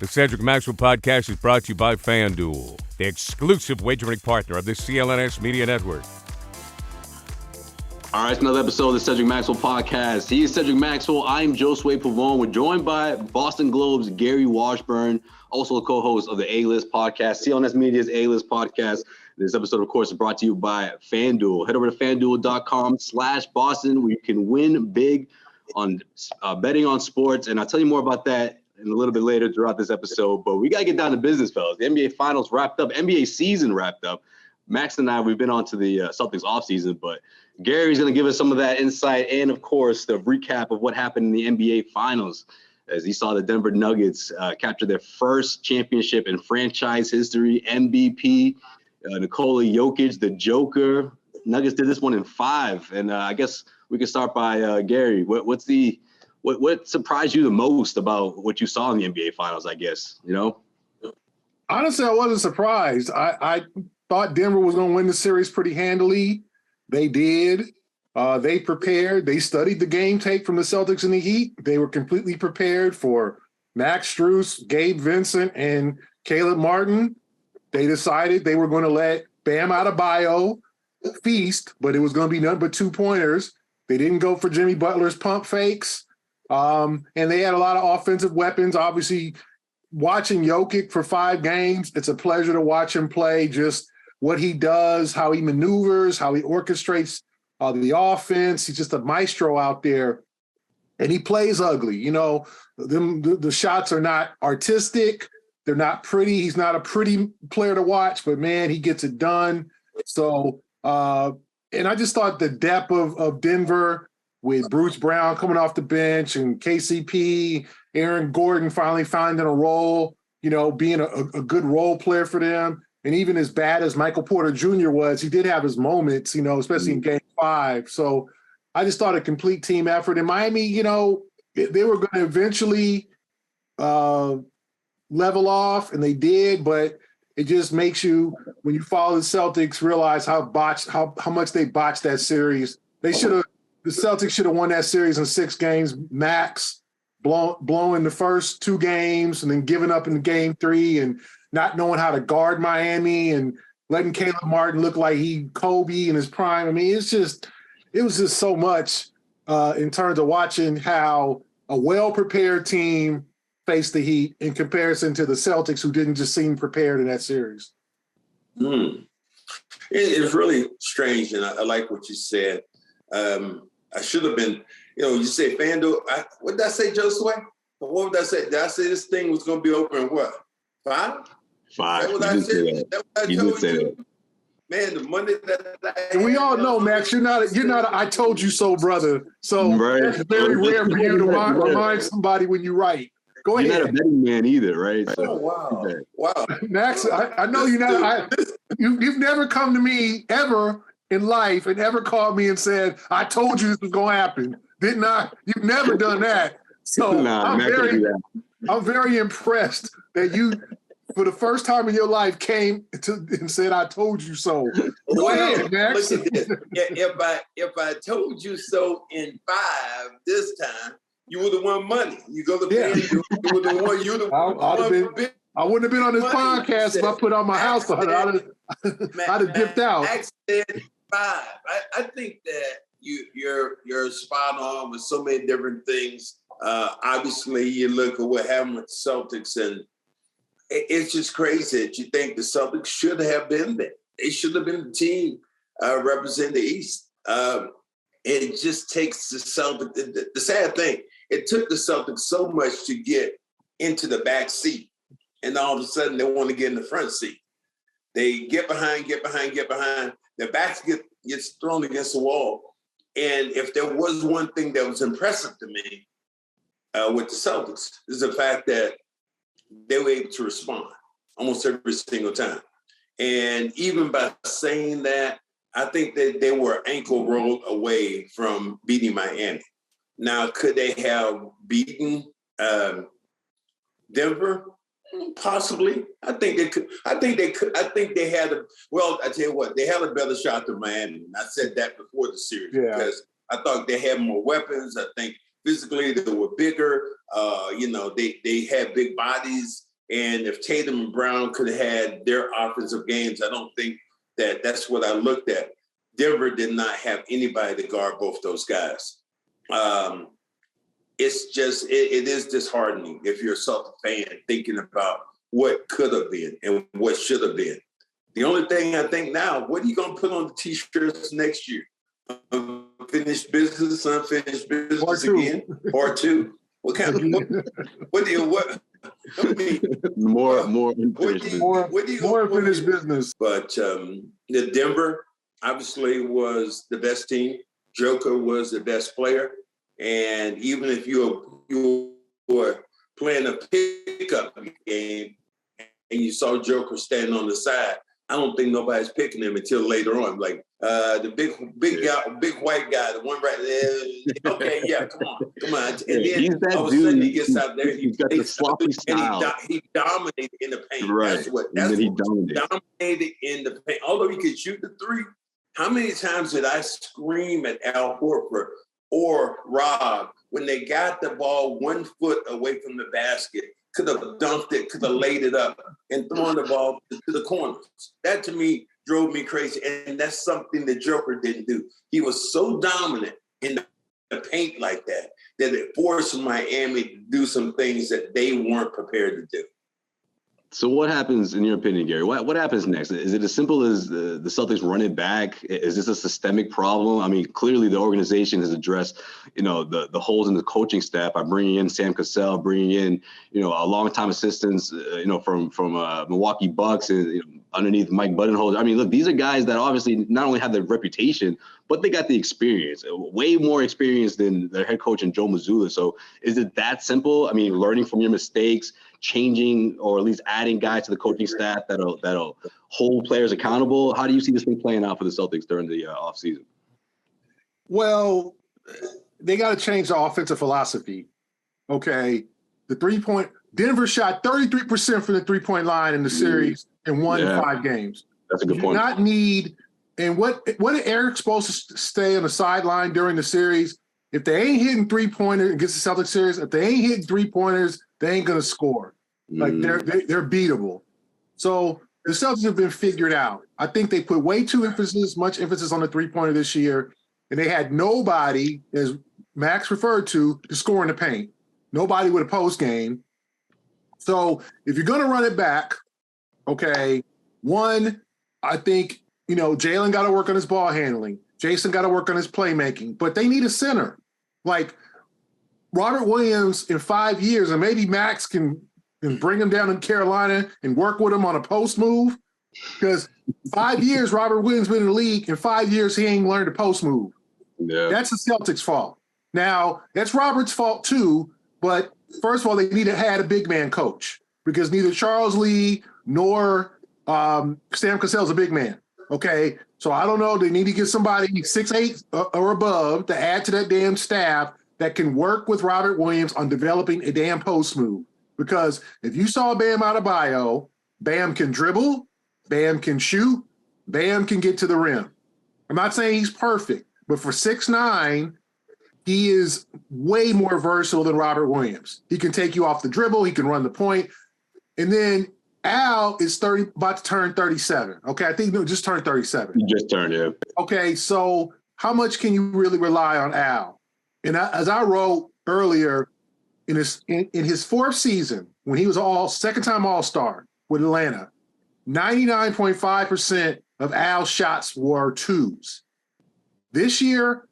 The Cedric Maxwell podcast is brought to you by FanDuel, the exclusive wagering partner of the CLNS Media Network. All right, it's another episode of the Cedric Maxwell podcast. He is Cedric Maxwell. I'm Josue Pavone. We're joined by Boston Globe's Gary Washburn, also a co-host of the A-List podcast, CLNS Media's A-List podcast. This episode, of course, is brought to you by FanDuel. Head over to FanDuel.com/Boston, where you can win big on betting on sports. And I'll tell you more about that in a little bit later throughout this episode. But we got to get down to business, fellas. The NBA Finals wrapped up. NBA season wrapped up. Max and I, we've been on to the Celtics offseason, but Gary's going to give us some of that insight and, of course, the recap of what happened in the NBA Finals as he saw the Denver Nuggets capture their first championship in franchise history. MVP, Nikola Jokic, the Joker. Nuggets did this one in 5. And I guess we can start by Gary. What surprised you the most about what you saw in the NBA Finals, I guess, you know? Honestly, I wasn't surprised. I thought Denver was going to win the series pretty handily. They did. They prepared. They studied the game tape from the Celtics and the Heat. They were completely prepared for Max Strus, Gabe Vincent, and Caleb Martin. They decided they were going to let Bam Adebayo feast, but it was going to be nothing but 2-pointers. They didn't go for Jimmy Butler's pump fakes. And they had a lot of offensive weapons. Obviously, watching Jokic for 5 games, it's a pleasure to watch him play. Just what he does, how he maneuvers, how he orchestrates the offense. He's just a maestro out there, and he plays ugly. You know, the shots are not artistic. They're not pretty. He's not a pretty player to watch, but, man, he gets it done. So, and I just thought the depth of Denver with Bruce Brown coming off the bench and KCP, Aaron Gordon finally finding a role, you know, being a good role player for them. And even as bad as Michael Porter Jr. was, he did have his moments, you know, especially in Game 5. So I just thought a complete team effort. In Miami, you know, they were going to eventually level off, and they did, but it just makes you, when you follow the Celtics, realize how much they botched that series. The Celtics should have won that series in 6 games max, blowing the first 2 games and then giving up in Game 3 and not knowing how to guard Miami and letting Caleb Martin look like he Kobe in his prime. I mean, it was just so much in terms of watching how a well-prepared team faced the Heat in comparison to the Celtics, who didn't just seem prepared in that series. It's really strange, and I like what you said. I should have been, you know, you say FanDuel. What did I say, Josue? What did I say? Did I say this thing was going to be open what? 5? 5. That's what I said. That's what I told you. Man, the Monday that and we all know, Max, you're not a I told you so brother. So It's very rare for you to remind somebody when you write. Go ahead. You're not a betting man either, right? So, oh, wow. Max, I know you're not. You've never come to me ever in life and ever called me and said, I told you this was going to happen. Didn't I? You've never done that. So I'm very impressed that you, for the first time in your life, came and said, I told you so. Go ahead, Max. Look at this. If I told you so in 5 this time, you would have won money. You go to FanDuel, you would have won. I wouldn't have been on this podcast if I put on my house on it. I'd have dipped out. Max said 5. I think that you're spot on with so many different things. Obviously, you look at what happened with the Celtics, and it's just crazy that you think the Celtics should have been there. They should have been the team representing the East. It just takes the Celtics. The sad thing, it took the Celtics so much to get into the back seat, and all of a sudden they want to get in the front seat. They get behind. Their backs gets thrown against the wall. And if there was one thing that was impressive to me with the Celtics, is the fact that they were able to respond almost every single time. And even by saying that, I think that they were ankle rolled away from beating Miami. Now, could they have beaten Denver? Possibly. I think they could. I think they had I tell you what, they had a better shot than Miami. And I said that before the series because I thought they had more weapons. I think physically they were bigger. They had big bodies. And if Tatum and Brown could have had their offensive games, I don't think that's what I looked at. Denver did not have anybody to guard both those guys. It's just, it is disheartening if you're a Celtics fan thinking about what could have been and what should have been. The only thing I think now, what are you going to put on the T-shirts next year? Unfinished business again, part two. What kind of more unfinished business. But the Denver obviously was the best team. Joker was the best player, and even if you were playing a pickup game and you saw Joker standing on the side, I don't think nobody's picking him until later on. Like the big guy, big white guy, the one right there. Okay, yeah, come on. And then all of a sudden he gets out there. He's got the sloppy style. And he dominated in the paint. Right. That's what dominated in the paint. Although he could shoot the three, how many times did I scream at Al Horford or Rob when they got the ball 1 foot away from the basket? Could have dunked it, could have laid it up and thrown the ball to the corners. That to me drove me crazy. And that's something that Joker didn't do. He was so dominant in the paint like that it forced Miami to do some things that they weren't prepared to do. So what happens, in your opinion, Gary? What happens next? Is it as simple as the Celtics run it back? Is this a systemic problem? I mean, clearly the organization has addressed, the holes in the coaching staff by bringing in Sam Cassell, bringing in, a longtime assistants, from Milwaukee Bucks and underneath Mike Budenholzer. I mean, look, these are guys that obviously not only have the reputation, but they got the experience, way more experience than their head coach and Joe Mazzulla. So is it that simple? I mean, learning from your mistakes, changing or at least adding guys to the coaching staff that'll hold players accountable. How do you see this thing playing out for the Celtics during the offseason? Well, they got to change the offensive philosophy. Okay, Denver shot 33% from the 3-point line in the series and won 5 games. That's a good point. Not need. And what Eric's supposed to stay on the sideline during the series? If they ain't hitting 3-pointers against the Celtics series, if they ain't hitting 3-pointers, they ain't gonna score. Like they're beatable. So the Celtics have been figured out. I think they put way too much emphasis on the 3-pointer this year, and they had nobody, as Max referred to score in the paint. Nobody with a post game. So if you're gonna run it back, okay, one, I think Jaylen got to work on his ball handling. Jayson got to work on his playmaking, but they need a center. Like Robert Williams in 5 years, and maybe Max can bring him down in Carolina and work with him on a post move. Because 5 years, Robert Williams been in the league. In 5 years, he ain't learned a post move. Yeah. That's the Celtics' fault. Now, that's Robert's fault too, but first of all, they need to have a big man coach because neither Charles Lee nor Sam Cassell's a big man. Okay, so I don't know. They need to get somebody 6'8" or above to add to that damn staff that can work with Robert Williams on developing a damn post move. Because if you saw Bam Adebayo, Bam can dribble, Bam can shoot, Bam can get to the rim. I'm not saying he's perfect, but for 6'9", he is way more versatile than Robert Williams. He can take you off the dribble. He can run the point. And then Al is about to turn 37. Okay, I think just turned 37. He just turned, yeah. Okay, so how much can you really rely on Al? And as I wrote earlier, in his fourth season, when he was second-time All-Star with Atlanta, 99.5% of Al's shots were twos. This year,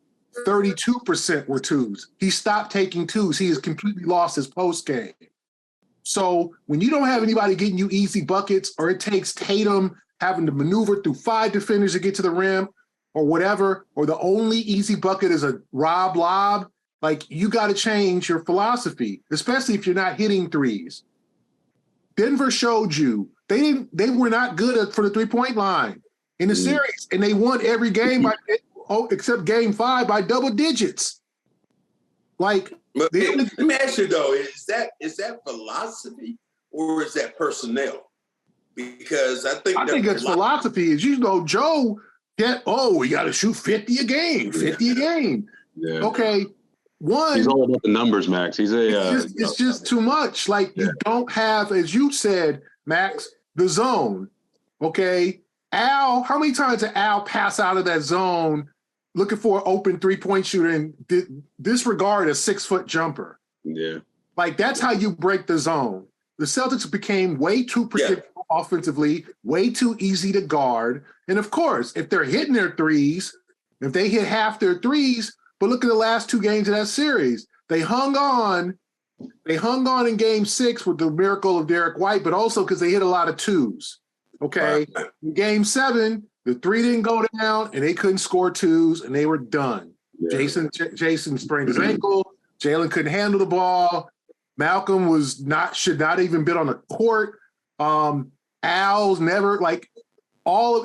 32% were twos. He stopped taking twos. He has completely lost his post game. So when you don't have anybody getting you easy buckets, or it takes Tatum having to maneuver through 5 defenders to get to the rim or whatever, or the only easy bucket is a lob, like you got to change your philosophy, especially if you're not hitting threes. Denver showed you they were not good for the 3-point line in the series, and they won every game except game 5 by double digits. Like, let me ask you though, is that philosophy or is that personnel? Because I think it's philosophy. Is Joe we got to shoot 50 a game. Yeah. Okay, one, he's all about the numbers, Max. He's it's just too much. Like you don't have, as you said, Max, the zone. Okay, Al, how many times did Al pass out of that zone looking for an open 3-point shooter and disregard a 6-foot jumper? Yeah, like that's how you break the zone. The Celtics became way too predictable offensively, way too easy to guard, and of course, if they're hitting their threes, if they hit half their threes. But look at the last 2 games of that series. They hung on in game 6 with the miracle of Derek White, but also because they hit a lot of 2s. Okay. Right. In game 7, the 3 didn't go down and they couldn't score 2s and they were done. Yeah. Jayson sprained his ankle. Jaylen couldn't handle the ball. Malcolm should not even been on the court. Al's never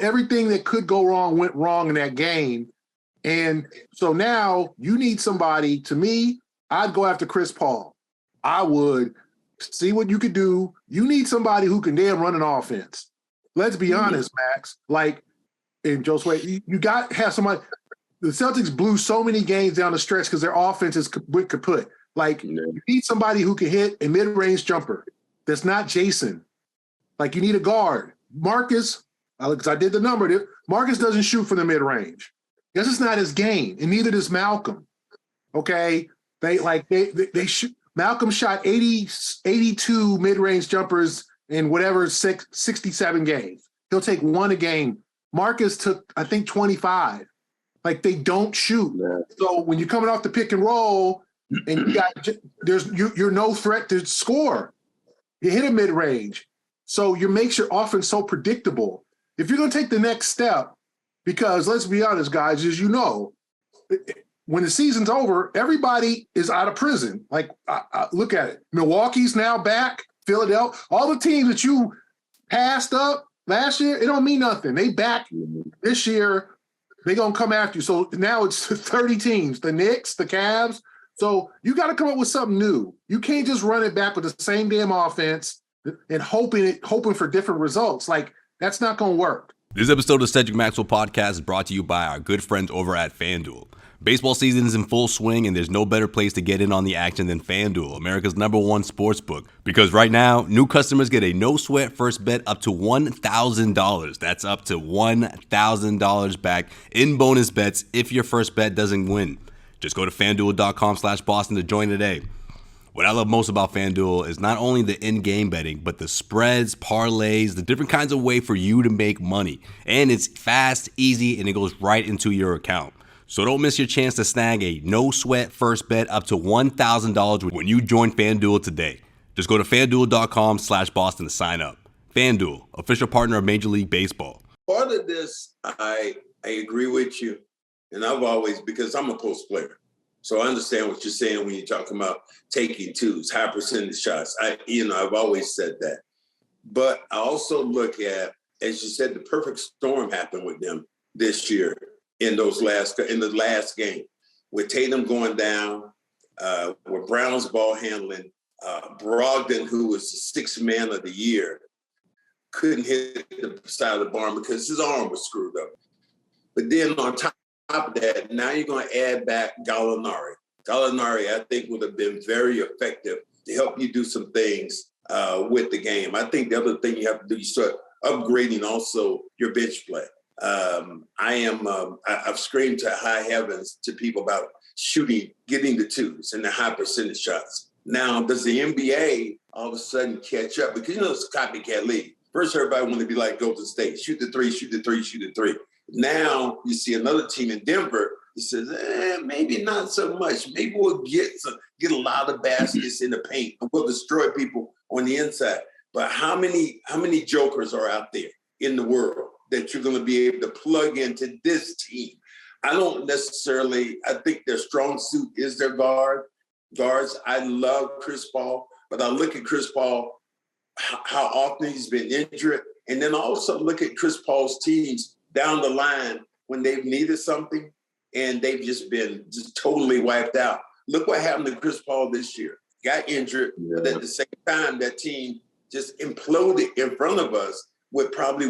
everything that could go wrong went wrong in that game. And so now you need somebody. To me, I'd go after Chris Paul. I would see what you could do. You need somebody who can damn run an offense. Let's be honest, Max. And Josue, you got to have somebody. The Celtics blew so many games down the stretch because their offense is kaput. You need somebody who can hit a mid-range jumper. That's not Jayson. You need a guard. Marcus, because I did the number. Marcus doesn't shoot from the mid-range. This is not his game, and neither does Malcolm. Okay, they shoot. Malcolm shot 82 mid-range jumpers in 67 games. He'll take 1 a game. Marcus took, I think, 25. They don't shoot. Yeah. So when you're coming off the pick and roll, and you're no threat to score. You hit a mid-range, so you makes your offense so predictable. If you're going to take the next step. Because let's be honest, guys, as you know, when the season's over, everybody is out of prison. Look at it. Milwaukee's now back. Philadelphia, all the teams that you passed up last year, it don't mean nothing. They back this year. They're going to come after you. So now it's 30 teams, the Knicks, the Cavs. So you got to come up with something new. You can't just run it back with the same damn offense and hoping for different results. That's not going to work. This episode of Cedric Maxwell Podcast is brought to you by our good friends over at FanDuel. Baseball season is in full swing, and there's no better place to get in on the action than FanDuel, America's #1 sportsbook. Because right now, new customers get a no-sweat first bet up to $1,000. That's up to $1,000 back in bonus bets if your first bet doesn't win. Just go to FanDuel.com/Boston to join today. What I love most about FanDuel is not only the in-game betting, but the spreads, parlays, the different kinds of way for you to make money. And it's fast, easy, and it goes right into your account. So don't miss your chance to snag a no-sweat first bet up to $1,000 when you join FanDuel today. Just go to FanDuel.com/Boston to sign up. FanDuel, official partner of Major League Baseball. Part of this, I agree with you. And because I'm a post player. So I understand what you're saying when you're talking about taking 2s, high percentage shots. I've always said that. But I also look at, as you said, the perfect storm happened with them this year in the last game, with Tatum going down, with Brown's ball handling, Brogdon, who was the 6th man of the year, couldn't hit the side of the barn because his arm was screwed up. But then on top of that, now you're going to add back Gallinari. Gallinari, I think, would have been very effective to help you do some things with the game. I think the other thing you have to do, you start upgrading also your bench play. I've screamed to high heavens to people about getting the 2s and the high percentage shots. Now, does the NBA all of a sudden catch up? Because it's a copycat league. First, everybody wanted to be like Golden State, shoot the 3, shoot the 3, shoot the 3. Now you see another team in Denver that says, maybe not so much. Maybe we'll get a lot of baskets in the paint and we'll destroy people on the inside. But how many jokers are out there in the world that you're going to be able to plug into this team? I think their strong suit is their guards. I love Chris Paul, but I look at Chris Paul, how often he's been injured, and then also look at Chris Paul's teams down the line when they've needed something and they've just been totally wiped out. Look what happened to Chris Paul this year. Got injured, but at the same time, that team just imploded in front of us with probably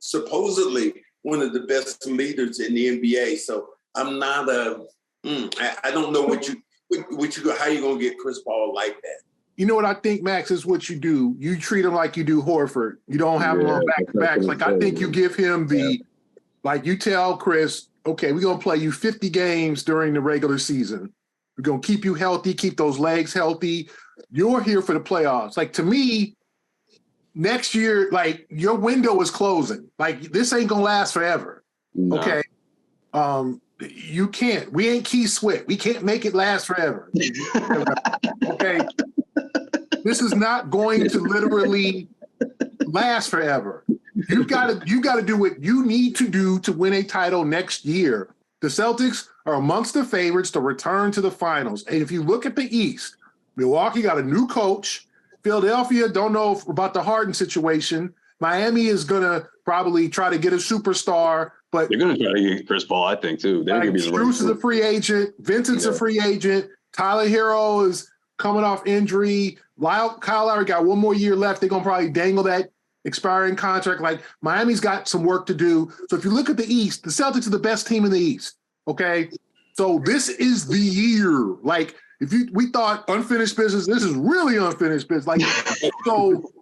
supposedly one of the best leaders in the NBA. So I'm not I don't know what How you gonna get Chris Paul like that? You know what I think, Max, is what you do. You treat him like you do Horford. You don't have him on back-to-backs. Like, I think you give him like you tell Chris, okay, we're going to play you 50 games during the regular season. We're going to keep you healthy, keep those legs healthy. You're here for the playoffs. Like, to me, next year, like, your window is closing. Like, this ain't going to last forever. No. Okay? You can't. We ain't Keith Sweat. We can't make it last forever. Okay? This is not going to literally last forever. You got to do what you need to do to win a title next year. The Celtics are amongst the favorites to return to the finals. And if you look at the East, Milwaukee got a new coach. Philadelphia don't know about the Harden situation. Miami is going to probably try to get a superstar, but they're going to try to get Chris Paul, I think, too. Strus is a free agent. Vincent's a free agent. Tyler Hero is coming off injury. Kyle Lowry got one more year left. They're going to probably dangle that expiring contract. Like, Miami's got some work to do. So if you look at the East, the Celtics are the best team in the East. Okay. So this is the year. Like, we thought unfinished business, this is really unfinished business. Like, so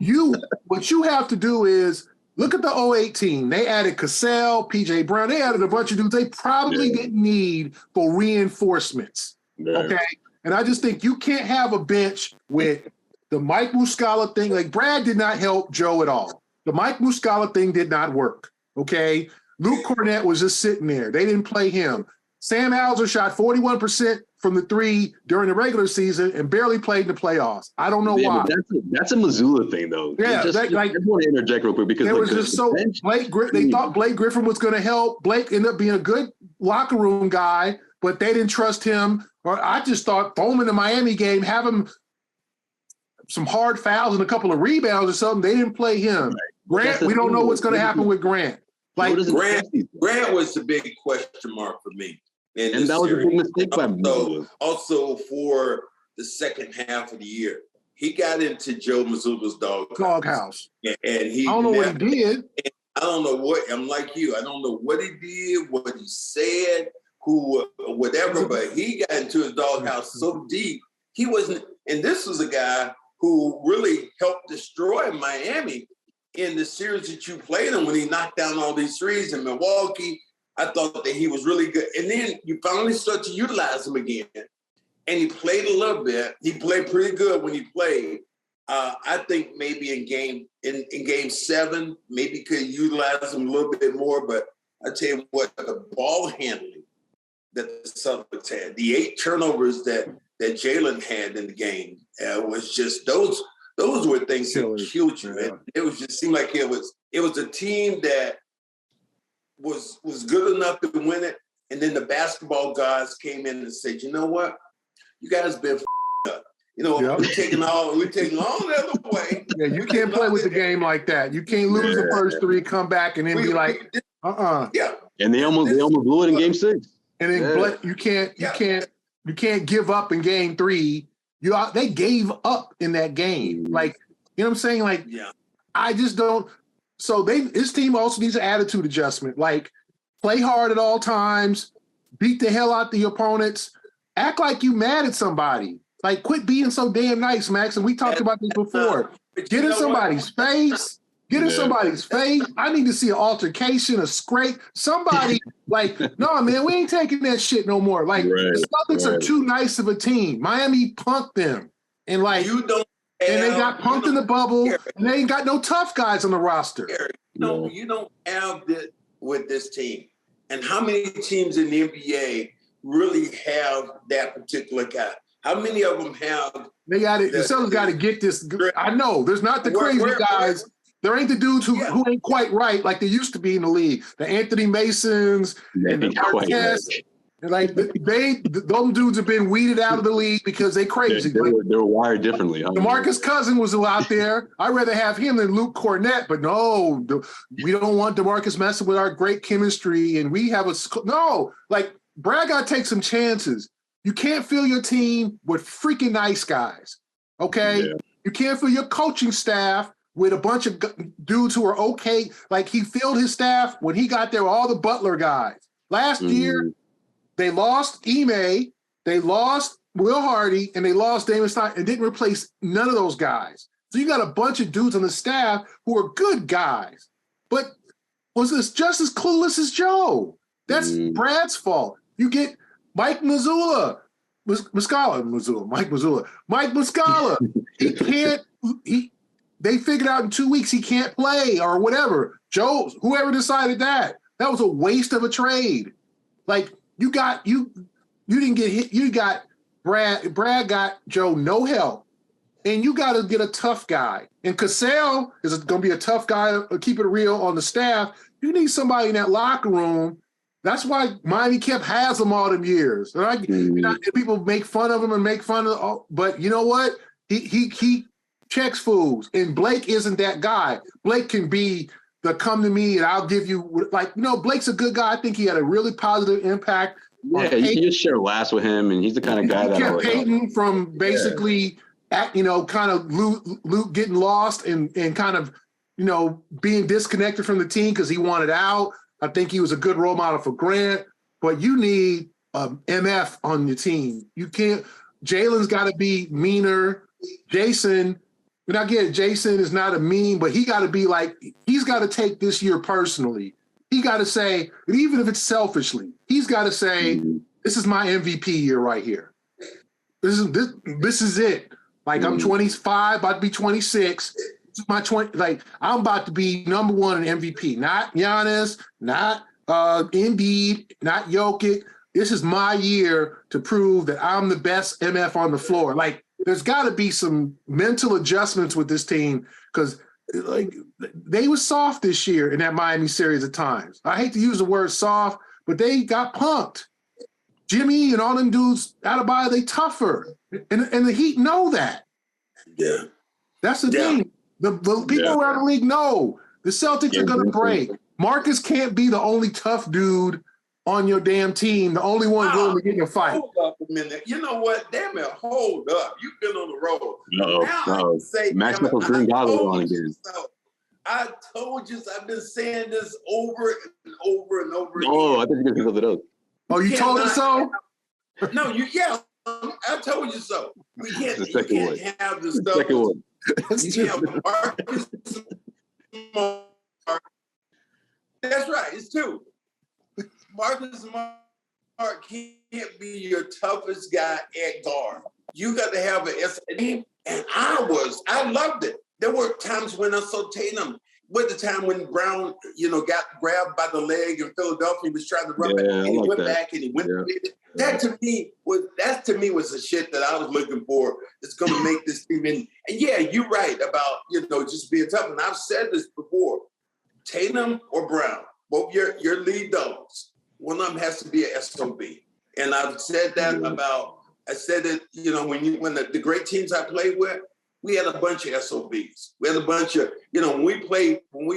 what you have to do is look at the 08 team. They added Cassell, PJ Brown. They added a bunch of dudes they probably didn't need for reinforcements. Yeah. Okay. And I just think you can't have a bench with the Mike Muscala thing. Like, Brad did not help Joe at all. The Mike Muscala thing did not work. Okay. Luke Cornett was just sitting there. They didn't play him. Sam Hauser shot 41% from the three during the regular season and barely played in the playoffs. I don't know why. That's a Mazzulla thing, though. Yeah, I just want to interject real quick because it was just so they thought Blake Griffin was going to help. Blake ended up being a good locker room guy, but they didn't trust him. Or I just thought throw him in the Miami game, have him some hard fouls and a couple of rebounds or something. They didn't play him. Grant, we don't know what's going to happen with Grant. Like Grant was the big question mark for me. And that was a big mistake by Mazzulla. Also for the second half of the year, he got into Joe Mazzulla's doghouse. And he I don't know what he did. I don't know what, I'm like you, I don't know what he did, what he said, whatever, but he got into his doghouse so deep. He wasn't, and this was a guy who really helped destroy Miami in the series that you played him when he knocked down all these threes in Milwaukee. I thought that he was really good. And then you finally start to utilize him again. And he played a little bit. He played pretty good when he played. I think maybe in game 7, maybe could utilize him a little bit more. But I tell you what, the ball handling that the Celtics had, the 8 turnovers that Jaylen had in the game was just those were things that killed you. Yeah. It was just seemed like it was a team that was good enough to win it. And then the basketball guys came in and said, you know what? You guys been up. You know, we're taking all the other way. Yeah, you can't play with the game like that. You can't lose the first 3, come back, and then be like, Yeah. And they almost blew it in game 6. And then you can't give up in game 3. They gave up in that game. Like, you know what I'm saying? Like, I just don't. So this team also needs an attitude adjustment. Like, play hard at all times, beat the hell out the opponents, act like you mad at somebody. Like, quit being so damn nice, Max. And we talked about this before. Get in somebody's face. Get in somebody's face. I need to see an altercation, a scrape. Somebody like, no, man, we ain't taking that shit no more. Like, the Celtics are too nice of a team. Miami punked them. And like, and they got punked in the bubble, and they ain't got no tough guys on the roster. You don't have this with this team. And how many teams in the NBA really have that particular guy? How many of them have? They got it. The Celtics got to get this. I know there's not the crazy guys. There ain't the dudes who ain't quite right like they used to be in the league. The Anthony Masons and the Marquez. Like those dudes have been weeded out of the league because they crazy. They were wired differently. DeMarcus Cousins was out there. I'd rather have him than Luke Cornett, but no, we don't want DeMarcus messing with our great chemistry. And we have like Brad got to take some chances. You can't fill your team with freaking nice guys. Okay, you can't fill your coaching staff with a bunch of dudes who are okay. Like he filled his staff when he got there with all the Butler guys last year. They lost Ime. They lost Will Hardy and they lost Damon Stein and didn't replace none of those guys. So you got a bunch of dudes on the staff who are good guys, but was this just as clueless as Joe? That's Brad's fault. You get Mike Mazzulla. Mike Muscala. He can't. They figured out in 2 weeks he can't play or whatever. Joe, whoever decided that was a waste of a trade. Like you didn't get hit. You got Brad. Brad got Joe no help, and you got to get a tough guy. And Cassell is going to be a tough guy. Keep it real on the staff. You need somebody in that locker room. That's why Miami kept Haslam all them years. Right? People make fun of him and make fun of, but you know what? He checks fools, and Blake isn't that guy. Blake can be the come to me and I'll give you Blake's a good guy. I think he had a really positive impact. Yeah, you can just share laughs with him, and he's the kind of guy that kept Peyton from basically kind of Luke getting lost and kind of being disconnected from the team because he wanted out. I think he was a good role model for Grant, but you need MF on your team. You can't. Jaylen's got to be meaner. Jayson, and I get it, Jayson is not a mean, but he got to be like, he's got to take this year personally. He got to say, even if it's selfishly, he's got to say, this is my MVP year right here. This is it. Like I'm 25, about to be 26. This is my 20. Like I'm about to be number one in MVP. Not Giannis, not Embiid, not Jokic. This is my year to prove that I'm the best MF on the floor. Like there's got to be some mental adjustments with this team because they were soft this year in that Miami series at times. I hate to use the word soft, but they got punked. Jimmy and all them dudes out of bio, they tougher. And the Heat know that. Yeah. That's the thing. The people around the league know the Celtics are going to break. Marcus can't be the only tough dude on your damn team, the only one willing to get in a fight. Hold up a minute. You know what? Damn it, hold up. You've been on the road. No. Maxwell's green goggles on again. I told you, I've been saying this over and over and over again. Oh, I think you're going to pick it up. Oh, you told us so? No, I told you so. We can't, have this stuff. Second one. You have Marcus Smart. That's right, it's two. Marcus Smart can't be your toughest guy at guard. You got to have an SAD, and I loved it. There were times when I saw Tatum. With the time when Brown, got grabbed by the leg in Philadelphia, he was trying to run back, and he went back and he went. That to me was the shit that I was looking for. It's going to make this team. And yeah, you're right about just being tough. And I've said this before: Tatum or Brown, both your lead dogs. One of them has to be an SOB. And I've said that about. I said that when the great teams I played with. We had a bunch of SOBs. We had a bunch of, when we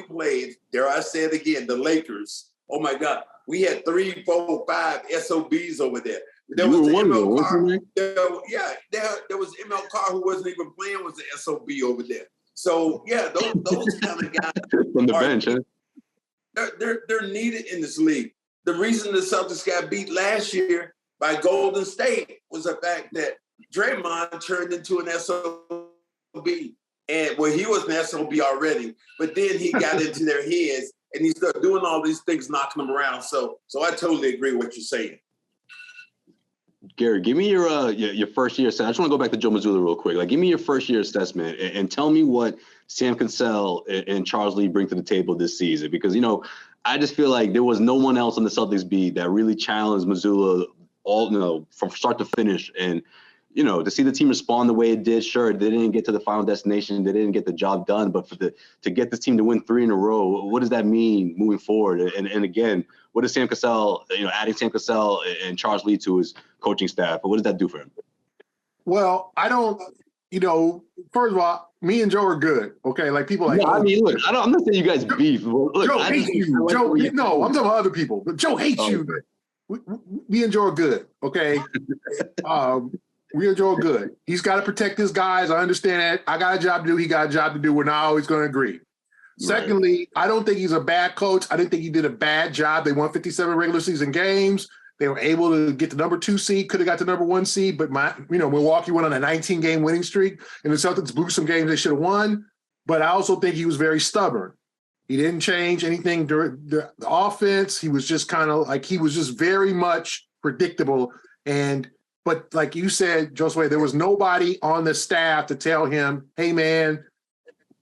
played, dare I say it again, the Lakers, oh my God, we had 3, 4, 5 SOBs over there. There was ML Carr. There was ML Carr who wasn't even playing, was the SOB over there. So yeah, those kind of guys from the bench, huh? They're needed in this league. The reason the Celtics got beat last year by Golden State was the fact that Draymond turned into an SOB. And he was an SOB already, but then he got into their heads and he started doing all these things, knocking them around. So I totally agree with what you're saying. Gary, give me your first year assessment. I just want to go back to Joe Mazzulla real quick. Give me your first year assessment and tell me what Sam Cassell and Charles Lee bring to the table this season. Because, I just feel like there was no one else on the Celtics beat that really challenged Mazzulla from start to finish. And, to see the team respond the way it did, sure, they didn't get to the final destination. They didn't get the job done. But to get this team to win 3 in a row, what does that mean moving forward? And again, what does Sam Cassell, adding Sam Cassell and Charles Lee to his coaching staff, what does that do for him? Well, I don't, first of all, me and Joe are good. Okay, people like. No, I mean, look, I'm not saying you guys beef. Look, Joe hates you. Joe, no, I'm talking about other people. But Joe hates you. Me and Joe are good. Okay. We and Joe are good. He's got to protect his guys. I understand that. I got a job to do. He got a job to do. We're not always going to agree. Right. Secondly, I don't think he's a bad coach. I didn't think he did a bad job. They won 57 regular season games. They were able to get the number 2 seed, could have got the number 1 seed, but Milwaukee went on a 19-game winning streak, and the Celtics blew some games they should have won. But I also think he was very stubborn. He didn't change anything during the offense. He was just kind of like, he was just very much predictable. But like you said, Josue, there was nobody on the staff to tell him, hey, man,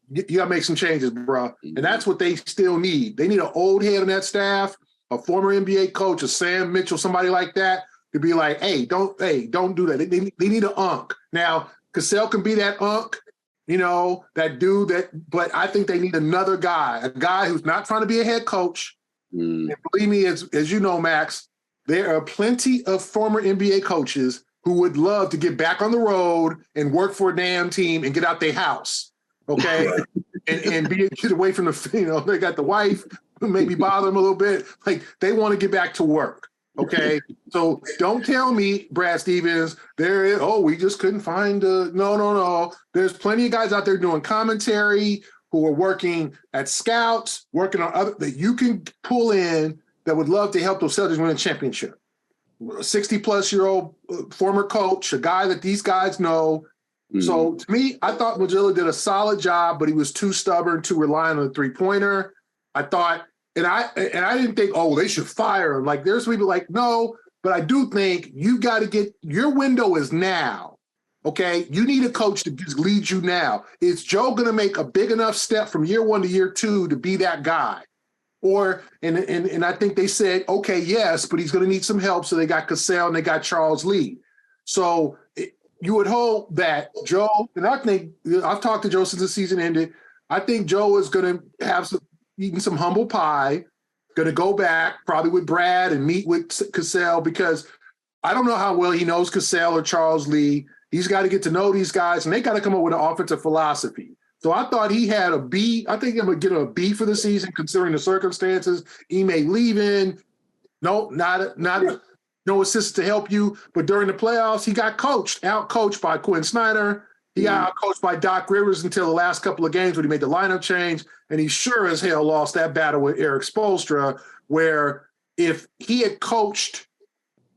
you got to make some changes, bro. And that's what they still need. They need an old head on that staff, a former NBA coach, a Sam Mitchell, somebody like that, to be like, hey, don't do that. They need an unk. Now, Cassell can be that unk, that dude but I think they need another guy, a guy who's not trying to be a head coach. And believe me, as you know, Max, there are plenty of former NBA coaches who would love to get back on the road and work for a damn team and get out their house, okay? and get away from they got the wife, maybe bother them a little bit. Like, they want to get back to work, okay? So don't tell me, Brad Stevens, we just couldn't find no. There's plenty of guys out there doing commentary who are working at scouts, working on other that you can pull in that would love to help those Celtics win a championship. A 60-plus-year-old former coach, a guy that these guys know. So to me, I thought Mazzulla did a solid job, but he was too stubborn to rely on the three-pointer. I thought, and I didn't think, they should fire him. Like, there's people like, no, but I do think you got to get, your window is now, okay? You need a coach to just lead you now. Is Joe going to make a big enough step from year 1 to year 2 to be that guy? And I think they said, okay, yes, but he's going to need some help. So they got Cassell and they got Charles Lee. So you would hope that Joe, and I think I've talked to Joe since the season ended. I think Joe is going to have eaten some humble pie, going to go back probably with Brad and meet with Cassell, because I don't know how well he knows Cassell or Charles Lee. He's got to get to know these guys, and they got to come up with an offensive philosophy. So I thought he had a B. I think I'm going to give him a B for the season, considering the circumstances. Ime leaving, no assistants to help you. But during the playoffs, he got out-coached by Quinn Snyder. He got out-coached by Doc Rivers until the last couple of games when he made the lineup change. And he sure as hell lost that battle with Eric Spoelstra, where if he had coached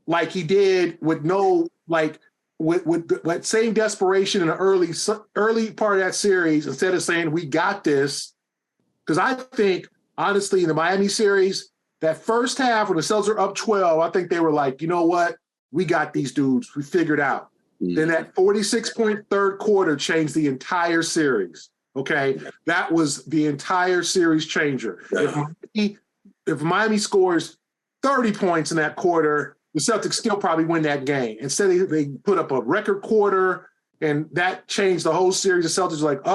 like he did with with that same desperation in the early part of that series, instead of saying, we got this, because I think, honestly, in the Miami series, that first half when the Celtics are up 12, I think they were like, you know what? We got these dudes. We figured out. Then that 46-point third quarter changed the entire series, okay? That was the entire series changer. If Miami scores 30 points in that quarter, the Celtics still probably win that game. Instead, they put up a record quarter, and that changed the whole series. The Celtics were like,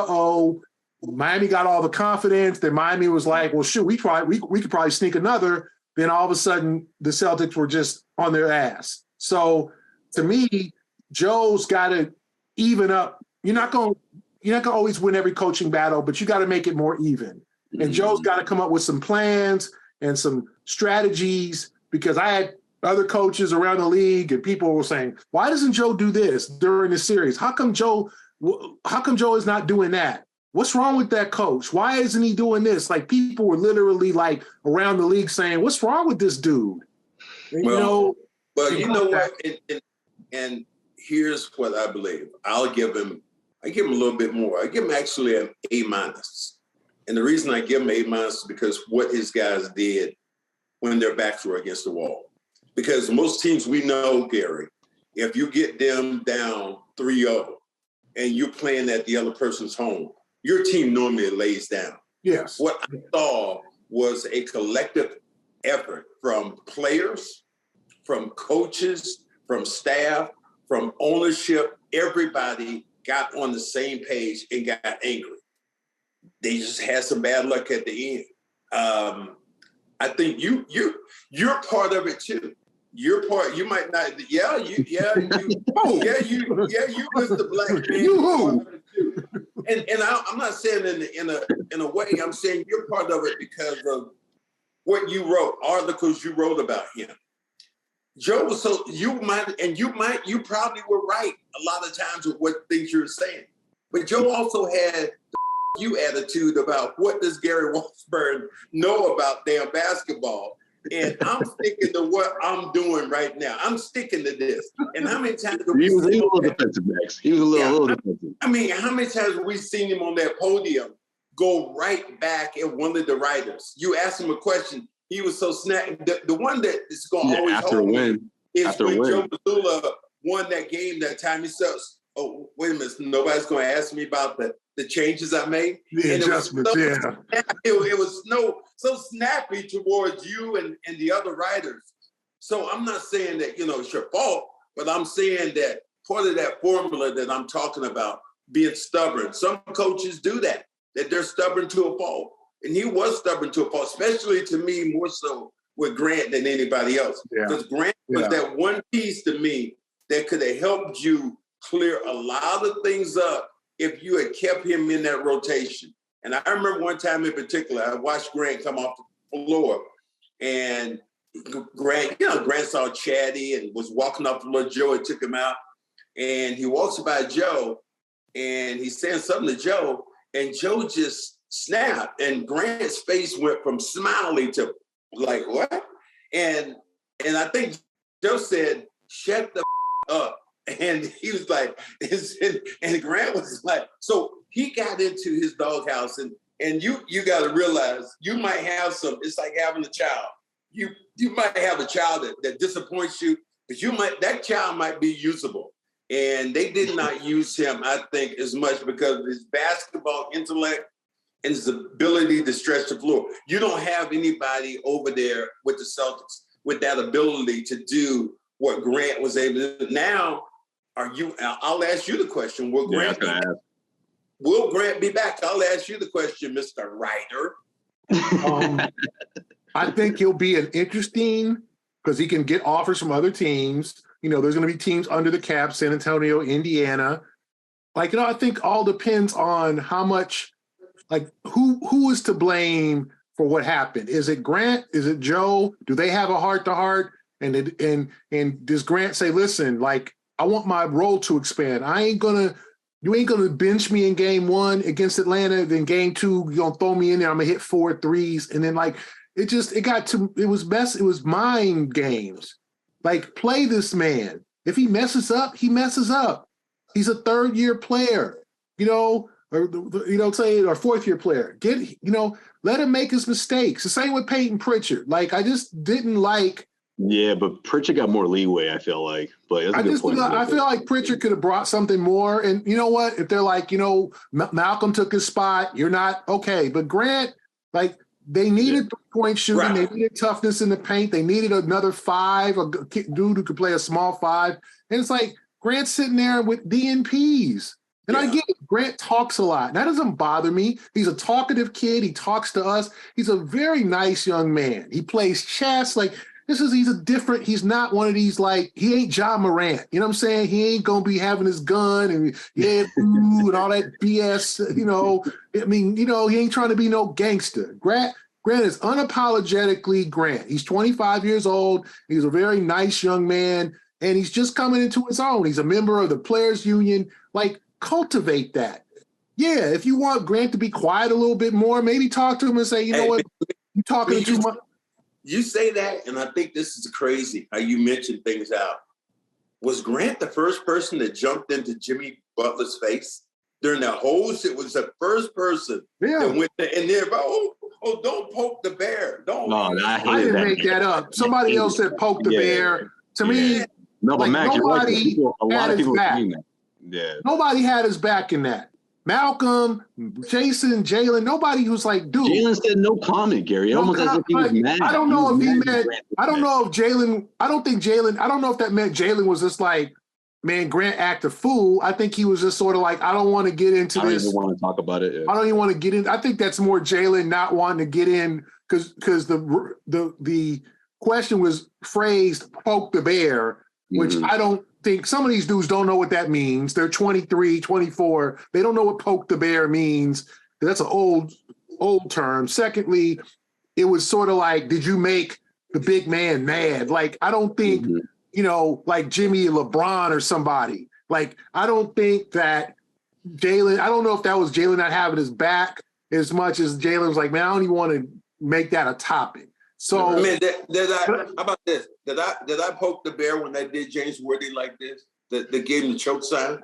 Miami got all the confidence. Then Miami was like, well, shoot, we could probably sneak another. Then all of a sudden, the Celtics were just on their ass. So to me, Joe's got to even up. You're not going to always win every coaching battle, but you got to make it more even. And Joe's got to come up with some plans and some strategies, because I had other coaches around the league and people were saying, why doesn't Joe do this during the series? How come Joe is not doing that? What's wrong with that coach? Why isn't he doing this? Like, people were literally like around the league saying, what's wrong with this dude? And, well, you know what? And here's what I believe. I give him a little bit more. I give him actually an A-. And the reason I give him A- is because what his guys did when their backs were against the wall. Because most teams we know, Gary, if you get them down 3-0 and you're playing at the other person's home, your team normally lays down. Yes. What I saw was a collective effort from players, from coaches, from staff, from ownership. Everybody got on the same page and got angry. They just had some bad luck at the end. I think you're part of it too. You're part. You might not. You was the black man. And I'm not saying in a way. I'm saying you're part of it because of what you wrote, articles you wrote about him. Joe was you probably were right a lot of times with what things you're saying, but Joe also had the attitude about what does Gary Washburn know about damn basketball. And I'm sticking to what I'm doing right now. I'm sticking to this. And how many times He was a little defensive, Max. He was a little defensive. I mean, how many times have we seen him on that podium go right back at one of the writers? You ask him a question, he was so snappy. The one that is going to always after a win. Is when Joe Mazzulla won that game that time. He says, "Oh, wait a minute, nobody's going to ask me about the changes I made." The adjustments, It was so snappy towards you and the other writers. So I'm not saying that, it's your fault, but I'm saying that part of that formula that I'm talking about, being stubborn. Some coaches do that they're stubborn to a fault. And he was stubborn to a fault, especially to me, more so with Grant than anybody else. Because Grant was that one piece to me that could have helped you clear a lot of things up if you had kept him in that rotation. And I remember one time in particular, I watched Grant come off the floor, and Grant saw chatty and was walking up to little Joe and took him out. And he walks by Joe, and he's saying something to Joe, and Joe just snapped, and Grant's face went from smiley to like, what? And I think Joe said, "Shut the up." And he was like, and Grant was like, so he got into his doghouse, and you got to realize you might have it's like having a child. You might have a child that disappoints you, but that child might be usable. And they did not use him, I think, as much because of his basketball intellect and his ability to stretch the floor. You don't have anybody over there with the Celtics with that ability to do what Grant was able to do. Now, I'll ask you the question. Will Grant be back? I'll ask you the question, Mr. Writer. I think he'll be an interesting, because he can get offers from other teams. There's going to be teams under the cap, San Antonio, Indiana. I think all depends on how much, who is to blame for what happened. Is it Grant? Is it Joe? Do they have a heart-to-heart? And does Grant say, listen, I want my role to expand. You ain't gonna bench me in game 1 against Atlanta, then game 2, you're gonna throw me in there, I'm gonna hit 4 threes. And then it was mind games. Play this man. If he messes up, he messes up. He's a 3rd-year player, or 4th-year player. Let him make his mistakes. The same with Peyton Pritchard. I just didn't like. Yeah, but Pritchard got more leeway, I feel like. But that's a good point. I feel like Pritchard could have brought something more. And you know what? If they're Malcolm took his spot, you're not okay. But Grant, they needed 3-point shooting. Right. They needed toughness in the paint. They needed another 5, a dude who could play a small 5. And it's Grant's sitting there with DNPs. And I get it. Grant talks a lot. That doesn't bother me. He's a talkative kid. He talks to us. He's a very nice young man. He plays chess. He's not one of these, he ain't John Morant. You know what I'm saying? He ain't going to be having his gun and and all that BS, he ain't trying to be no gangster. Grant is unapologetically Grant. He's 25 years old. He's a very nice young man, and he's just coming into his own. He's a member of the Players Union. Cultivate that. Yeah, if you want Grant to be quiet a little bit more, maybe talk to him and say, what, you talking too much. You say that, and I think this is crazy how you mentioned things out. Was Grant the first person that jumped into Jimmy Butler's face during that whole shit? Was the first person that went there and there, don't poke the bear. Don't. No, I didn't make that up. Somebody else said poke the bear. To me, no, but Max, nobody a lot of people back. saying that. Yeah. Nobody had his back in that. Jayson, Jaylen, nobody was dude. Jaylen said no comment, Gary. Almost as if he was mad. I don't know if he meant, I don't know if that meant Jaylen was just man, Grant act a fool. I think he was just sort of I don't want to get into this. I don't even want to talk about it. Yeah. I don't even want to get in. I think that's more Jaylen not wanting to get in because the question was phrased poke the bear, which I don't think some of these dudes don't know what that means. They're 23, 24. They don't know what poke the bear means. That's an old term. Secondly, it was sort of did you make the big man mad? I don't think, Jimmy LeBron or somebody. I don't think that Jaylen, I don't know if that was Jaylen not having his back as much as Jaylen was man, I don't even want to make that a topic. So, I mean, how about this? Did I poke the bear when I did James Worthy like this? That gave him the choke sign?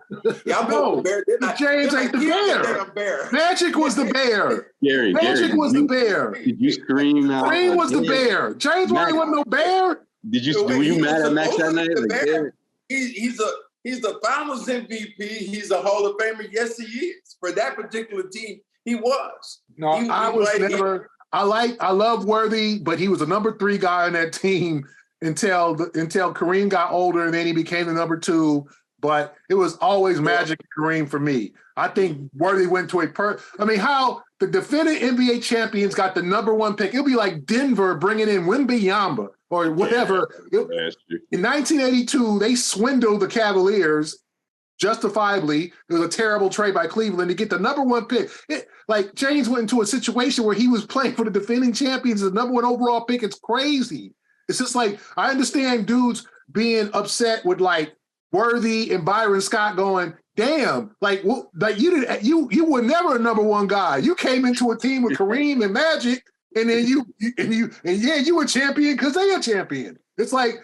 Yeah, I poked the bear. James ain't the bear. Magic was the bear. Magic was the bear. Did you scream out? Green was the bear. James Worthy wasn't no bear. Were you mad at Max that night? Like, he's a Finals MVP. He's a Hall of Famer. Yes, he is. For that particular team, he was. No, I was never. I love Worthy, but he was a number 3 guy on that team until Kareem got older, and then he became the number 2. But it was always Magic and Kareem for me. I think Worthy went to how the defending NBA champions got the number 1 pick. It'll be like Denver bringing in Wembanyama or whatever. In 1982, they swindled the Cavaliers justifiably. It was a terrible trade by Cleveland to get the number 1 pick. James went into a situation where he was playing for the defending champions, the number 1 overall pick. It's crazy. It's just like, I understand dudes being upset with like Worthy and Byron Scott going, damn, you were never a number 1 guy. You came into a team with Kareem and Magic, and then you were champion because they are champion. It's like,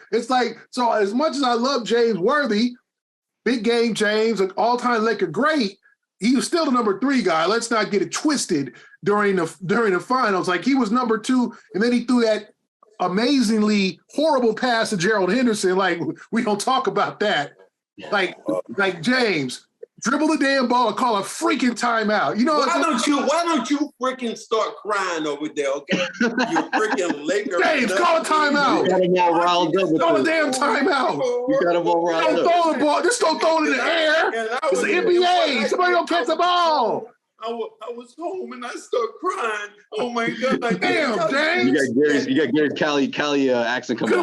so as much as I love James Worthy, big game James, an all-time Laker great, he was still the number 3 guy. Let's not get it twisted during the finals. Like, he was number 2, and then he threw that amazingly horrible pass to Gerald Henderson. Like, we don't talk about that. Like James, dribble the damn ball and call a freaking timeout. You know, why don't you freaking start crying over there, okay? You freaking Laker. James, call a timeout. You got him all riled up. Call a damn timeout. You got him all riled up. Don't throw the ball. Just don't throw it in the air. It's the NBA. Somebody don't catch the ball. I was home and I started crying. Oh my God! Damn, James! You got Gary Cali accent coming.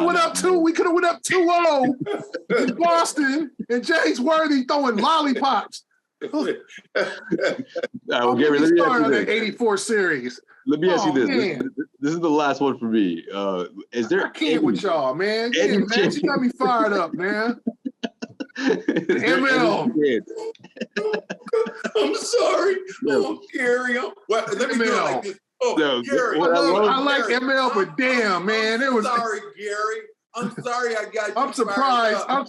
We could have went up 2-0 in Boston, and James Worthy throwing lollipops. Gary, let me start on that '84 series. Let me ask you this. This is the last one for me. Is there? I can't with y'all, man. Yeah, man, you got me fired up, man. ML. I'm sorry. Oh, Gary. Let me do it like this. Oh, no, Gary. I like ML, but damn, man. Sorry, Gary. I'm sorry I got you. I'm surprised. I'm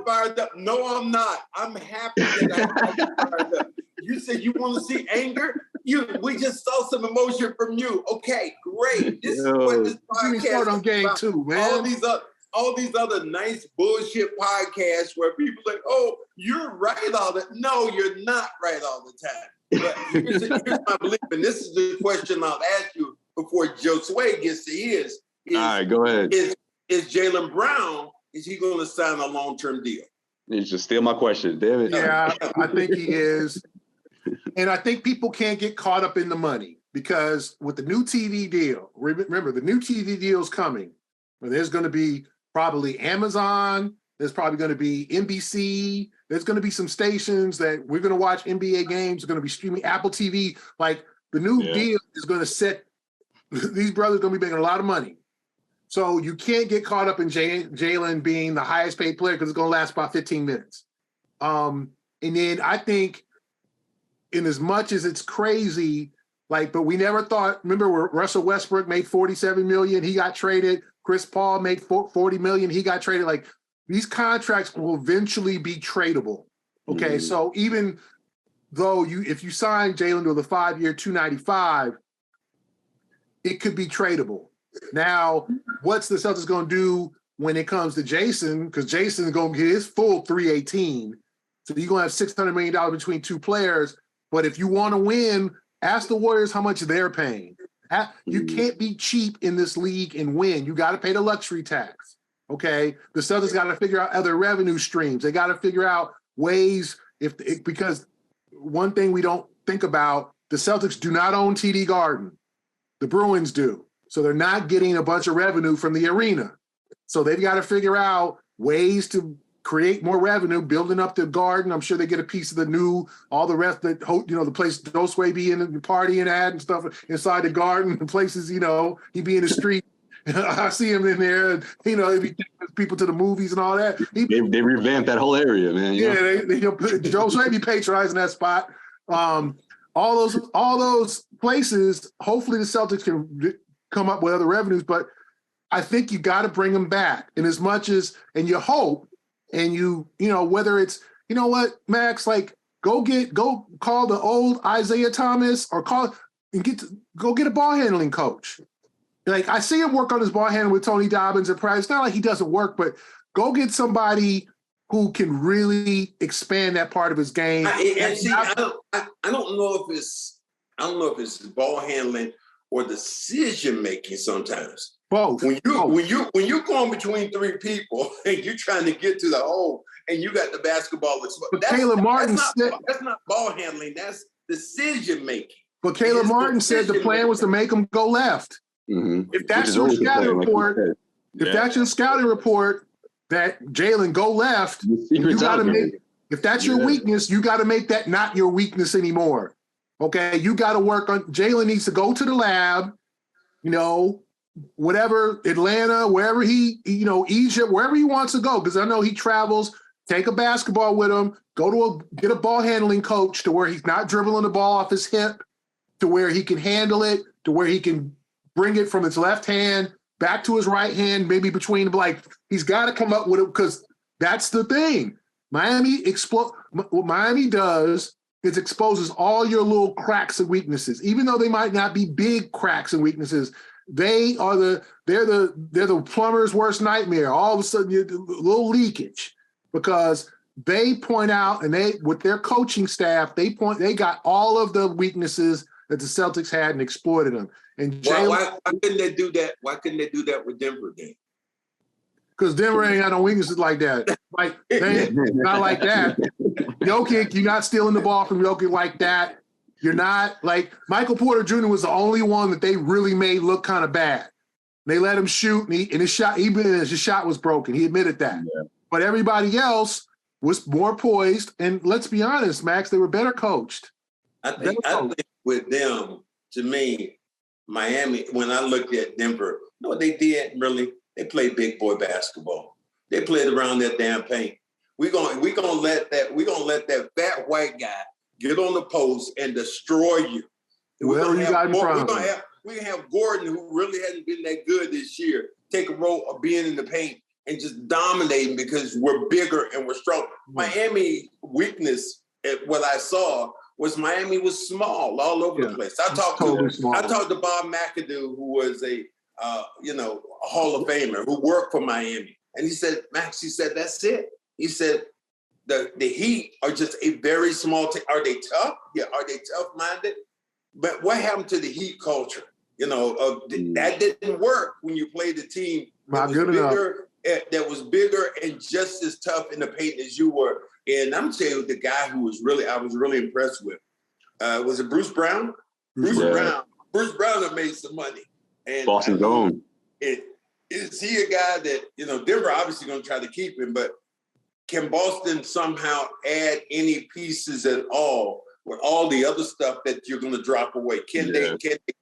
fired up. No, I'm not. I'm happy that I got you fired up. You said you want to see anger? We just saw some emotion from you. Okay, great. This is what this podcast on game about. 2, man. All these other nice bullshit podcasts where people are like, oh, you're right all the time. No, you're not right all the time. But here's my belief, and this is the question I'll ask you before Josue gets to his. All right, go ahead. Is Jaylen Brown, is he going to sign a long-term deal? You just steal my question, damn it. Yeah, I think he is. And I think people can't get caught up in the money because with the new TV deal, remember, the new TV deal is coming. There's going to be probably Amazon. There's probably going to be NBC. There's going to be some stations that we're going to watch NBA games. We're going to be streaming Apple TV. Like, the new deal is going to set these brothers are going to be making a lot of money. So you can't get caught up in Jaylen being the highest paid player because it's going to last about 15 minutes. And then I think, in as much as it's crazy, but we never thought. Remember, where Russell Westbrook made $47 million, he got traded. Chris Paul made $40 million, he got traded. Like, these contracts will eventually be tradable. Okay, so even though if you sign Jaylen to the 5-year $295, it could be tradable. Now, what's the Celtics going to do when it comes to Jayson? Because Jayson is going to get his full $318, so you're going to have $600 million between 2 players. But if you want to win, ask the Warriors how much they're paying. You can't be cheap in this league and win. You got to pay the luxury tax, okay? The Celtics got to figure out other revenue streams. They got to figure out ways because one thing we don't think about, the Celtics do not own TD Garden. The Bruins do. So they're not getting a bunch of revenue from the arena. So they've got to figure out ways to create more revenue, building up the Garden. I'm sure they get a piece of all the rest that, the place Josue be in and partying at and stuff inside the Garden, the places, he be in the street. I see him in there, and, they be taking people to the movies and all that. They revamped that whole area, man. Yeah, Josue be patronizing that spot. All those places, hopefully the Celtics can come up with other revenues, but I think you got to bring him back. And as much as, and you hope, and whether it's, you know what, Max, like go call the old Isaiah Thomas or go get a ball handling coach. Like I see him work on his ball handling with Tony Dobbins and Price. It's not like he doesn't work, but go get somebody who can really expand that part of his game. I don't know if it's ball handling or decision making sometimes. Both. When you're going between three people and you're trying to get to the hole and you got the basketball, but Caleb Martin that's not ball handling. That's decision making. But Caleb Martin said the plan was to make him go left. Mm-hmm. If that's your scouting report, that's your scouting report that Jaylen go left, you got to make. If that's your weakness, you got to make that not your weakness anymore. Okay, you got to work on. Jaylen needs to go to the lab. Whatever, Atlanta, wherever Egypt, wherever he wants to go, because I know he travels. Take a basketball with him. Get a ball handling coach to where he's not dribbling the ball off his hip, to where he can handle it, to where he can bring it from his left hand back to his right hand, maybe between, like, he's got to come up with it, because that's the thing. What Miami does is exposes all your little cracks and weaknesses, even though they might not be big cracks and weaknesses. They're the plumber's worst nightmare. All of a sudden, a little leakage, because they point out, and with their coaching staff, they got all of the weaknesses that the Celtics had and exploited them. And why couldn't they do that? Why couldn't they do that with Denver then? Because Denver ain't got no weaknesses like that. Like, they ain't not like that. Jokic, you're not stealing the ball from Jokic like that. You're not, like, Michael Porter Jr. was the only one that they really made look kind of bad. They let him shoot, and his shot was broken. He admitted that. Yeah. But everybody else was more poised, and let's be honest, Max, they were better coached. I think with them, to me, Miami, when I looked at Denver, you know what they did really? They played big boy basketball. They played around that damn paint. We're gonna let that fat white guy get on the post and destroy you. We're gonna have Gordon, who really hasn't been that good this year, take a role of being in the paint and just dominating because we're bigger and we're strong. Miami weakness, what I saw, was Miami was small all over the place. I talked to Bob McAdoo, who was a Hall of Famer who worked for Miami, and he said, Max, that's it. He said the Heat are just a very small team. Are they tough? Yeah. Are they tough-minded? But what happened to the Heat culture? That didn't work when you played the team that was bigger and just as tough in the paint as you were. And I'm telling you, the guy I was really impressed with, was it Bruce Brown? Bruce Brown had made some money. And Boston Dome. Is he a guy that, Denver obviously going to try to keep him, but can Boston somehow add any pieces at all with all the other stuff that you're going to drop away? Can they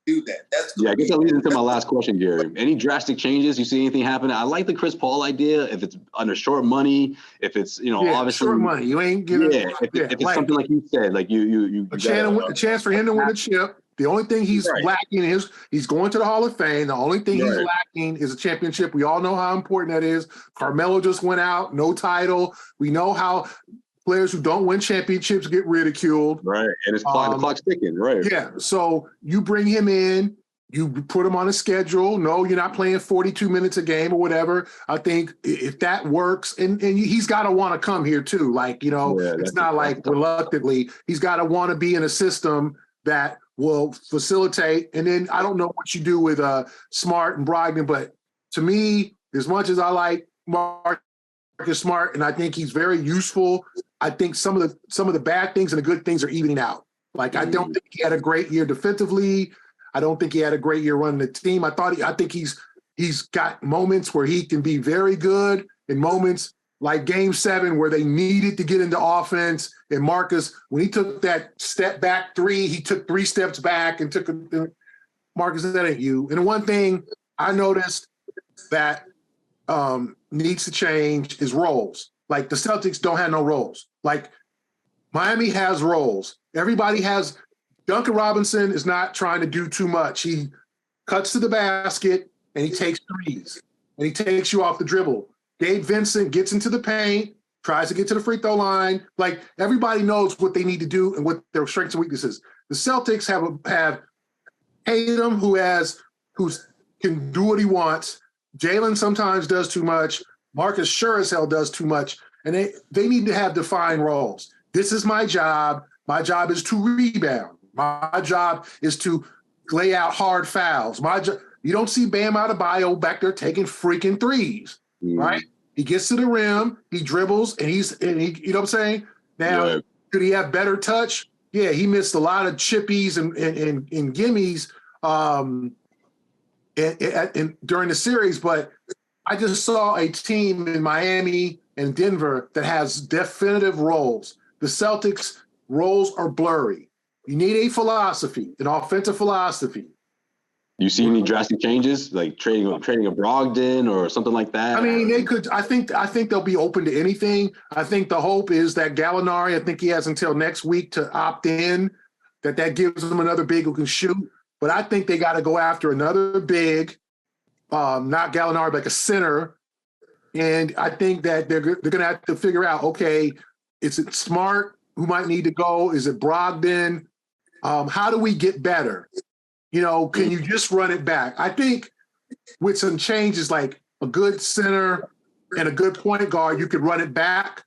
do that? I guess that leads into my last question, Gary. Any drastic changes? You see anything happen? I like the Chris Paul idea. If it's under short money, if it's obviously short money, you ain't getting. If it's something like you said, like you a chance for him to win a chip. The only thing he's lacking is he's going to the Hall of Fame. The only thing he's lacking is a championship. We all know how important that is. Carmelo just went out, no title. We know how players who don't win championships get ridiculed. Right, and the clock's ticking, right. Yeah, so you bring him in, you put him on a schedule. No, you're not playing 42 minutes a game or whatever. I think if that works, and he's got to want to come here too. Like, it's not like reluctantly. He's got to want to be in a system that will facilitate. And then I don't know what you do with Smart and Brogdon, but to me, as much as I like Marcus Smart, and I think he's very useful, I think some of the bad things and the good things are evening out. Like, I don't think he had a great year defensively. I don't think he had a great year running the team. I think he's got moments where he can be very good, and moments like Game 7 where they needed to get into offense. And Marcus, when he took that step back three, he took 3 steps back and took Marcus, that ain't you. And one thing I noticed that needs to change is roles. Like, the Celtics don't have no roles. Like, Miami has roles. Everybody has. Duncan Robinson is not trying to do too much. He cuts to the basket and he takes threes, and he takes you off the dribble. Gabe Vincent gets into the paint, tries to get to the free throw line. Like, everybody knows what they need to do and what their strengths and weaknesses. The Celtics have Tatum, who can do what he wants. Jaylen sometimes does too much. Marcus sure as hell does too much. And they need to have defined roles. This is my job. My job is to rebound. My job is to lay out hard fouls. You don't see Bam Adebayo back there taking freaking threes, right? He gets to the rim, he dribbles, and he, you know what I'm saying? Now, Could he have better touch? Yeah, he missed a lot of chippies and gimmies during the series, but I just saw a team in Miami and Denver that has definitive roles. The Celtics' roles are blurry. You need a philosophy, an offensive philosophy. You see any drastic changes, like trading a Brogdon or something like that? I mean, they could. I think they'll be open to anything. I think the hope is that Gallinari, I think he has until next week to opt in, that gives them another big who can shoot. But I think they got to go after another big, not Gallinari, but like a center. And I think that they're going to have to figure out, okay, is it Smart who might need to go? Is it Brogdon? How do we get better? You know, can you just run it back? I think with some changes, like a good center and a good point guard, you could run it back.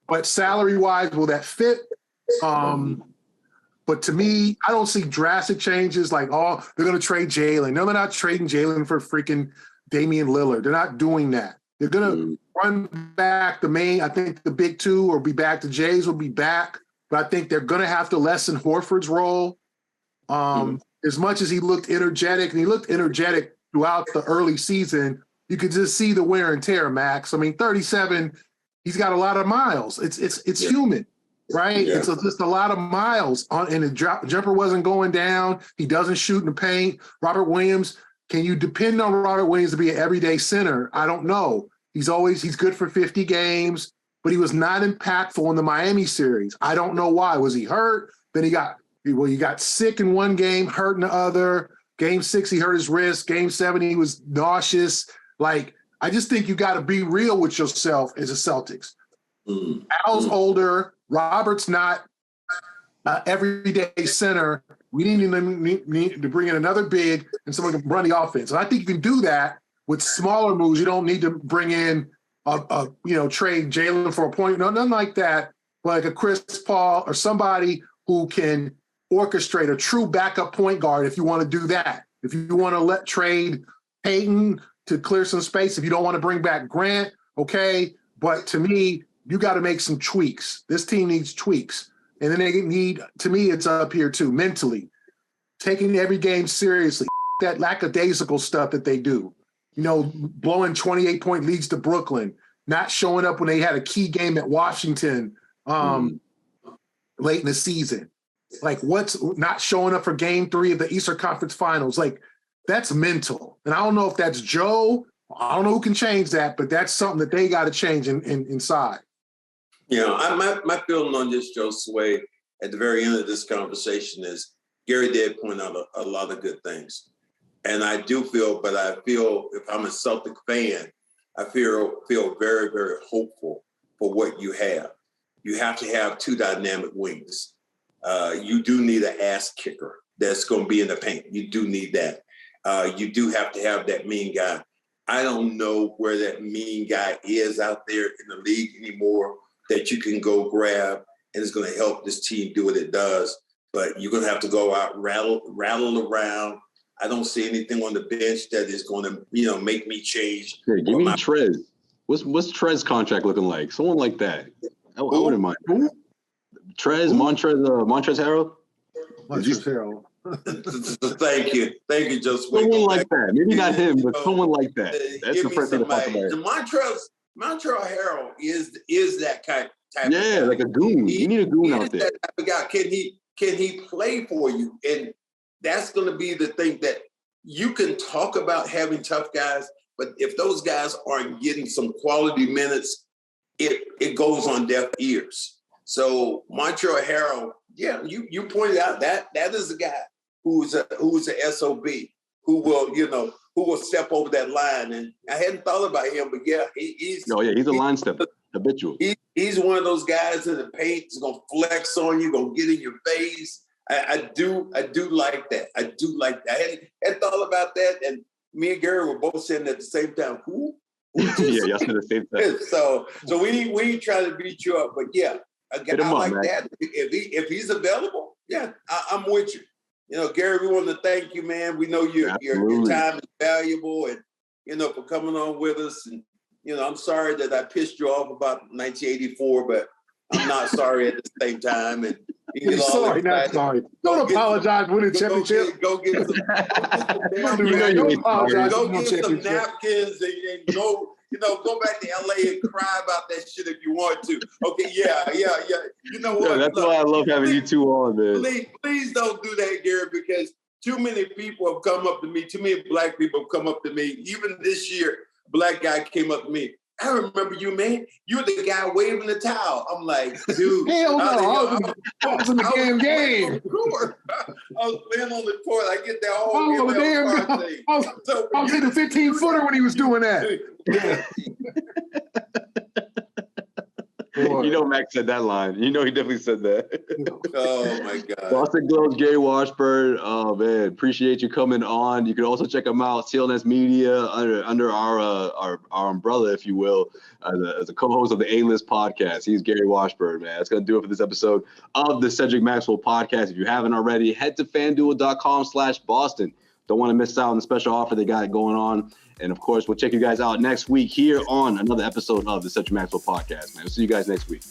But salary-wise, will that fit? But to me, I don't see drastic changes like, oh, they're going to trade Jaylen. No, they're not trading Jaylen for freaking Damian Lillard. They're not doing that. They're going to run back the main. I think the big two or be back. The Jays will be back. But I think they're going to have to lessen Horford's role. As much as he looked energetic, and he looked energetic throughout the early season, you could just see the wear and tear, Max. I mean, 37, he's got a lot of miles. It's human, right? Yeah. It's just a lot of miles, and the jumper wasn't going down. He doesn't shoot in the paint. Robert Williams, can you depend on Robert Williams to be an everyday center? I don't know. He's good for 50 games, but he was not impactful in the Miami series. I don't know why. Was he hurt? Then he got sick in one game, hurt in the other. Game 6, he hurt his wrist. Game 7, he was nauseous. Like, I just think you got to be real with yourself as a Celtics. Al's older. Robert's not everyday center. We need to bring in another big and someone can run the offense. And I think you can do that with smaller moves. You don't need to bring in trade Jaylen for a point. No, nothing like that. But like a Chris Paul or somebody who can orchestrate a true backup point guard if you want to do that. If you want to trade Payton to clear some space, if you don't want to bring back Grant, okay. But to me, you got to make some tweaks. This team needs tweaks. And then they need, to me, it's up here too, mentally. Taking every game seriously. That lackadaisical stuff that they do. You know, blowing 28-point leads to Brooklyn, not showing up when they had a key game at Washington late in the season. Like, what's not showing up for game 3 of the Eastern Conference Finals? Like, that's mental. And I don't know if that's Joe. I don't know who can change that, but that's something that they got to change inside. You know, my feeling on this, Josue, at the very end of this conversation is Gary did point out a lot of good things. And I feel if I'm a Celtic fan, I feel very, very hopeful for what you have. You have to have 2 dynamic wings. You do need an ass kicker that's going to be in the paint. You do need that. You do have to have that mean guy. I don't know where that mean guy is out there in the league anymore that you can go grab and it's going to help this team do what it does. But you're going to have to go out, rattle around. I don't see anything on the bench that is going to, make me change. Hey, give me Trez. What's Trez's contract looking like? Someone like that. I wouldn't mind. Who? Trez, Montrezl Harrell? Montrezl Harrell. Thank you, Josue. Someone like that. Maybe not him, but someone like that. That's the first thing to pop in my head. Montrezl Harrell is that type. Yeah, like a goon. You need a goon out there. That type of guy. Can he play for you? And that's going to be the thing that you can talk about having tough guys, but if those guys aren't getting some quality minutes, it goes on deaf ears. So Montrezl Harrell, yeah, you pointed out that is a guy who's a SOB who who will step over that line. And I hadn't thought about him, but yeah, he's a line stepper, habitual. He's one of those guys in the paint. He's gonna flex on you, gonna get in your face. I do like that. I do like that. I hadn't thought about that, and me and Gary were both saying at the same time, who? Yeah, y'all said the same thing. So we ain't trying to beat you up, but yeah, I like man. that. If he's available, yeah, I'm with you. You know, Gary, we want to thank you, man. We know your time is valuable, and for coming on with us. And I'm sorry that I pissed you off about 1984, but I'm not sorry at the same time. And sorry, not sorry. Don't apologize for the championship. Go get some. Don't apologize. Go get some napkins and go. Go back to LA and cry about that shit if you want to. Okay, yeah. You know what? That's why I love having you two on, man. Please don't do that, Gary, because too many people have come up to me. Too many black people have come up to me. Even this year, a black guy came up to me. I remember you, man. You're the guy waving the towel. I'm like, dude. Hell no. I was in the damn game. I was laying on the court. I get that whole thing. I was hitting 15-footer when he was doing that. Max said that line. He definitely said that. Oh my God. Boston Globes, Gary Washburn. Oh man, appreciate you coming on. You can also check him out, CLNS Media, under our umbrella, if you will, as a co-host of the A-List podcast. He's Gary Washburn, man. That's gonna do it for this episode of the Cedric Maxwell podcast. If you haven't already, head to fanduel.com/Boston. Don't want to miss out on the special offer they got going on. And, of course, we'll check you guys out next week here on another episode of the Cedric Maxwell podcast, man. We'll see you guys next week.